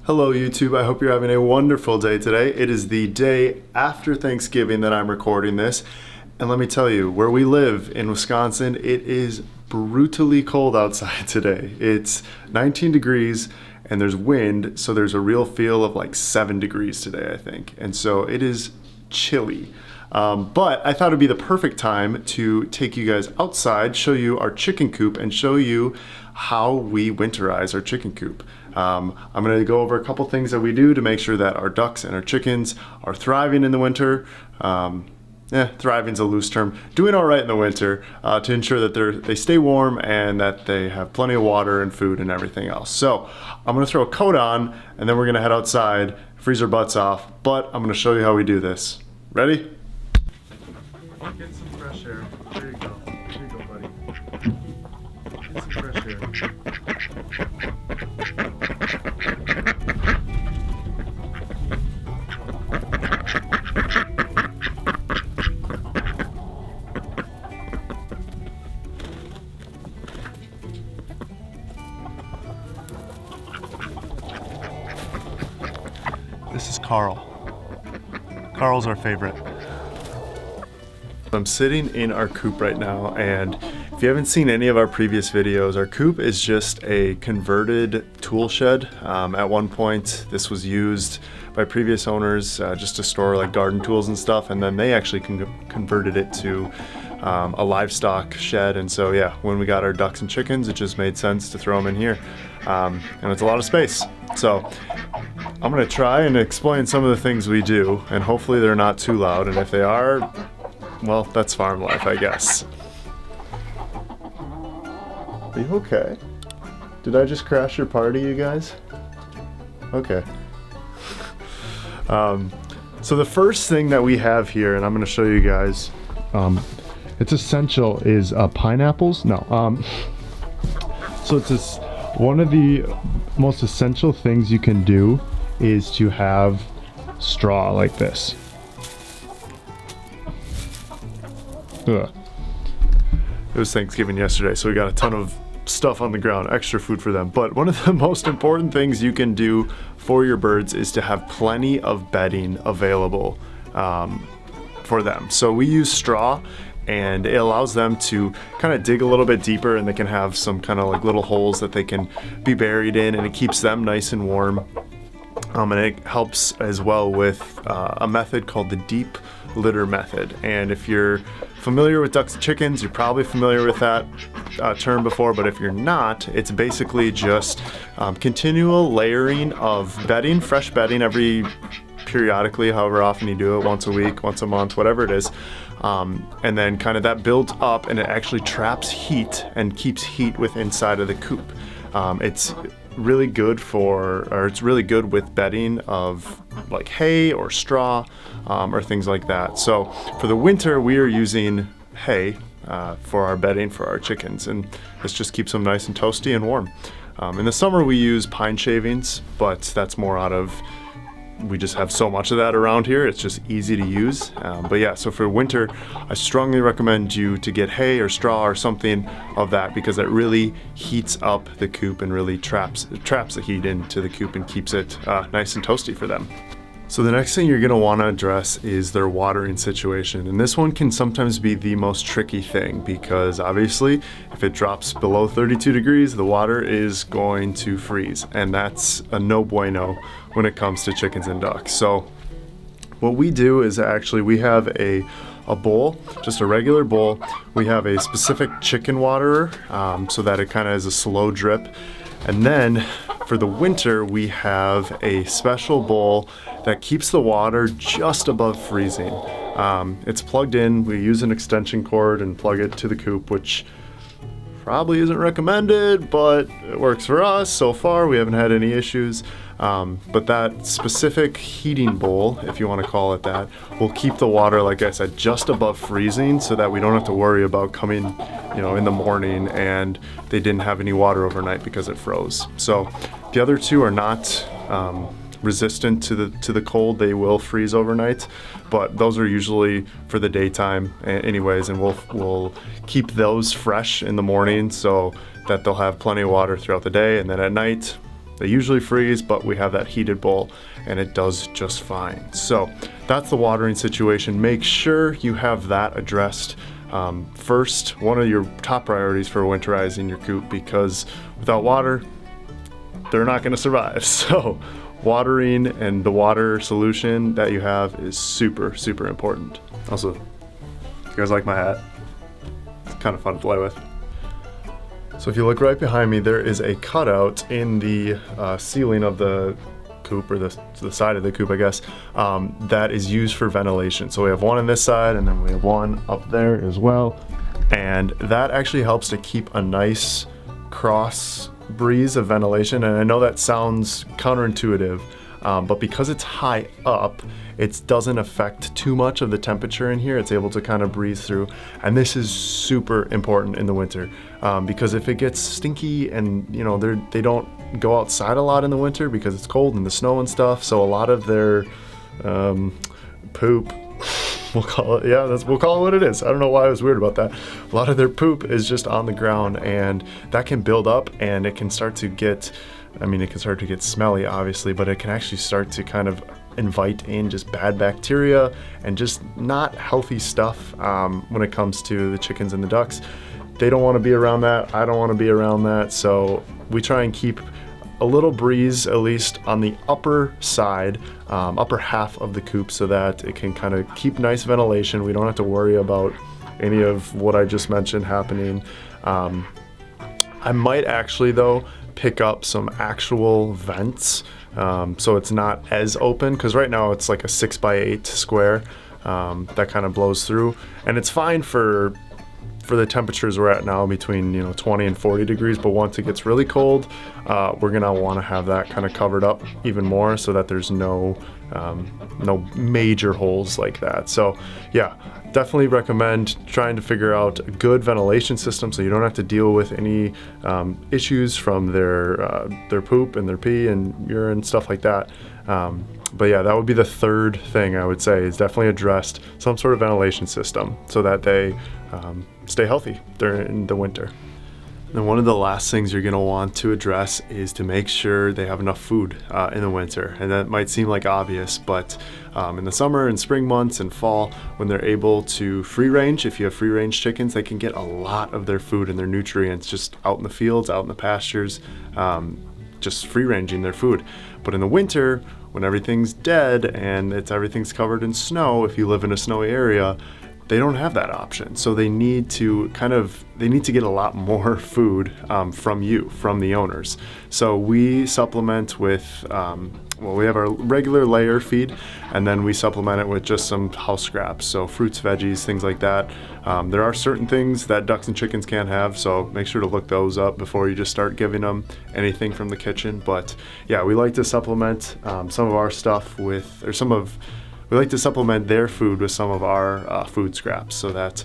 Hello YouTube, I hope you're having a wonderful day today. It is the day after Thanksgiving that I'm recording this. And let me tell you, where we live in Wisconsin, it is brutally cold outside today. It's 19 degrees and there's wind, so there's a real feel of like 7 degrees today, I think. And so it is chilly. But I thought it'd be the perfect time to take you guys outside, show you our chicken coop, and show you how we winterize our chicken coop. I'm going to go over a couple things that we do to make sure that our ducks and our chickens are thriving in the winter. Thriving's a loose term. Doing all right in the winter to ensure that they stay warm and that they have plenty of water and food and everything else. So I'm going to throw a coat on and then we're going to head outside, freeze our butts off, but I'm going to show you how we do this. Ready? Get some fresh air. There you go. There you go, buddy. Get some fresh air. This is Carl. Carl's our favorite. I'm sitting in our coop right now, and if you haven't seen any of our previous videos, our coop is just a converted tool shed. At one point, this was used by previous owners just to store like garden tools and stuff, and then they actually converted it to a livestock shed. And so yeah, when we got our ducks and chickens, it just made sense to throw them in here. And it's a lot of space. So I'm gonna try and explain some of the things we do, and hopefully they're not too loud, and if they are, well, that's farm life, I guess. Are you okay? Did I just crash your party, you guys? Okay. So the first thing that we have here, and I'm going to show you guys, it's essential, is pineapples. No. So it's this, one of the most essential things you can do is to have straw like this. Ugh. It was Thanksgiving yesterday, so we got a ton of stuff on the ground, extra food for them. But one of the most important things you can do for your birds is to have plenty of bedding available for them. So we use straw, and it allows them to kind of dig a little bit deeper, and they can have some kind of like little holes that they can be buried in, and it keeps them nice and warm. And it helps as well with a method called the deep litter method. And if you're familiar with ducks and chickens, you're probably familiar with that term before, but if you're not, it's basically just continual layering of bedding, fresh bedding periodically, however often you do it, once a week, once a month, whatever it is. And then kind of that builds up, and it actually traps heat and keeps heat within inside of the coop. It's really good it's really good with bedding of like hay or straw or things like that. So for the winter, we are using hay for our bedding for our chickens, and this just keeps them nice and toasty and warm. In the summer, we use pine shavings, but that's more we just have so much of that around here, it's just easy to use. But yeah, so for winter, I strongly recommend you to get hay or straw or something of that, because it really heats up the coop and really traps the heat into the coop and keeps it nice and toasty for them. So the next thing you're going to want to address is their watering situation. And this one can sometimes be the most tricky thing, because obviously if it drops below 32 degrees, the water is going to freeze. And that's a no bueno when it comes to chickens and ducks. So what we do is actually we have a bowl, just a regular bowl. We have a specific chicken waterer so that it kind of is a slow drip. And then for the winter, we have a special bowl that keeps the water just above freezing. It's plugged in. We use an extension cord and plug it to the coop, which probably isn't recommended, but it works for us. So far, we haven't had any issues. But that specific heating bowl, if you want to call it that, will keep the water, like I said, just above freezing, so that we don't have to worry about coming, in the morning and they didn't have any water overnight because it froze. So the other two are not resistant to the cold. They will freeze overnight, but those are usually for the daytime anyways, and we'll keep those fresh in the morning so that they'll have plenty of water throughout the day, and then at night They usually freeze, but we have that heated bowl and it does just fine. So that's the watering situation. Make sure you have that addressed first, one of your top priorities for winterizing your coop, because without water, they're not going to survive. So watering and the water solution that you have is super, super important. Also, you guys like my hat? It's kind of fun to play with. So if you look right behind me, there is a cutout in the ceiling of the coop, or the side of the coop, I guess, that is used for ventilation. So we have one on this side and then we have one up there as well. And that actually helps to keep a nice cross breeze of ventilation. And I know that sounds counterintuitive, but because it's high up, it doesn't affect too much of the temperature in here. It's able to kind of breathe through. And this is super important in the winter, because if it gets stinky and they don't go outside a lot in the winter because it's cold and the snow and stuff. So a lot of their poop, we'll call it what it is. I don't know why I was weird about that. A lot of their poop is just on the ground, and that can build up and it can start to get, smelly obviously, but it can actually start to kind of invite in just bad bacteria and just not healthy stuff when it comes to the chickens and the ducks. They don't want to be around that. I don't want to be around that. So we try and keep a little breeze, at least on the upper side, upper half of the coop, so that it can kind of keep nice ventilation. We don't have to worry about any of what I just mentioned happening. I might actually, though, pick up some actual vents, so it's not as open, because right now it's like a 6x8 square that kind of blows through, and it's fine for the temperatures we're at now, between 20 and 40 degrees, but once it gets really cold, we're gonna want to have that kind of covered up even more, so that there's no major holes like that. So yeah, definitely recommend trying to figure out a good ventilation system so you don't have to deal with any issues from their poop and their pee and urine, stuff like that. But yeah, that would be the third thing I would say, is definitely addressed some sort of ventilation system so that they stay healthy during the winter. And one of the last things you're going to want to address is to make sure they have enough food in the winter. And that might seem like obvious, but in the summer and spring months and fall, when they're able to free range, if you have free range chickens, they can get a lot of their food and their nutrients just out in the fields, out in the pastures, just free ranging their food. But in the winter, when everything's dead and everything's covered in snow, if you live in a snowy area, they don't have that option. So they need to get a lot more food from the owners. So we supplement with, we have our regular layer feed, and then we supplement it with just some house scraps. So fruits, veggies, things like that. There are certain things that ducks and chickens can't have, so make sure to look those up before you just start giving them anything from the kitchen. But yeah, we like to supplement some of our stuff we like to supplement their food with some of our food scraps, so that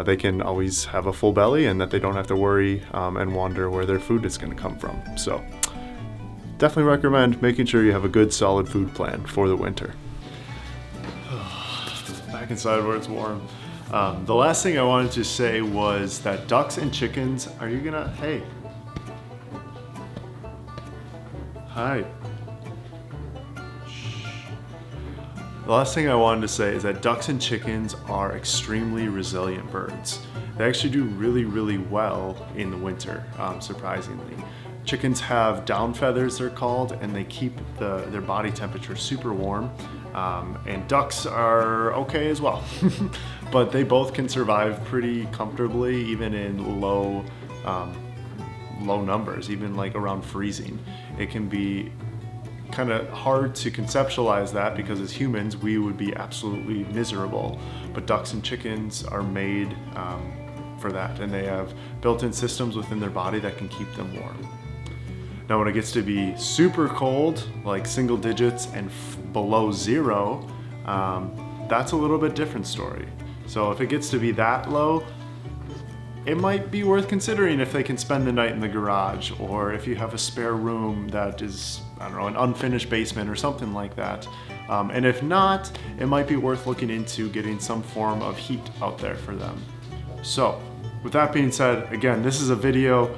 they can always have a full belly and that they don't have to worry and wonder where their food is going to come from. So definitely recommend making sure you have a good solid food plan for the winter. Back inside where it's warm. The last thing I wanted to say was that ducks and chickens, hey. Hi. The last thing I wanted to say is that ducks and chickens are extremely resilient birds. They actually do really, really well in the winter, surprisingly. Chickens have down feathers, they're called, and they keep their body temperature super warm. And ducks are okay as well. But they both can survive pretty comfortably, even in low numbers, even like around freezing. It can be kind of hard to conceptualize that, because as humans we would be absolutely miserable, but ducks and chickens are made for that, and they have built-in systems within their body that can keep them warm. Now when it gets to be super cold, like single digits and below zero, that's a little bit different story. So if it gets to be that low, it might be worth considering if they can spend the night in the garage, or if you have a spare room that is, I don't know, an unfinished basement or something like that. And if not, it might be worth looking into getting some form of heat out there for them. So with that being said, again, this is a video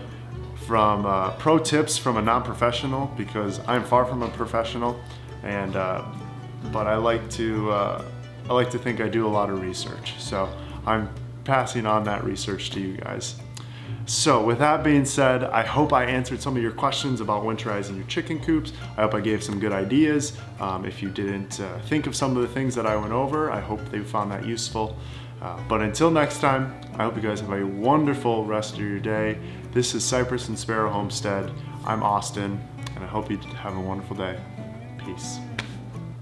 from pro tips from a non-professional, because I'm far from a professional, and but I like to think I do a lot of research. So I'm passing on that research to you guys. So with that being said, I hope I answered some of your questions about winterizing your chicken coops. I hope I gave some good ideas. If you didn't think of some of the things that I went over, I hope they found that useful. But until next time, I hope you guys have a wonderful rest of your day. This is Cypress and Sparrow Homestead. I'm Austin, and I hope you have a wonderful day. Peace.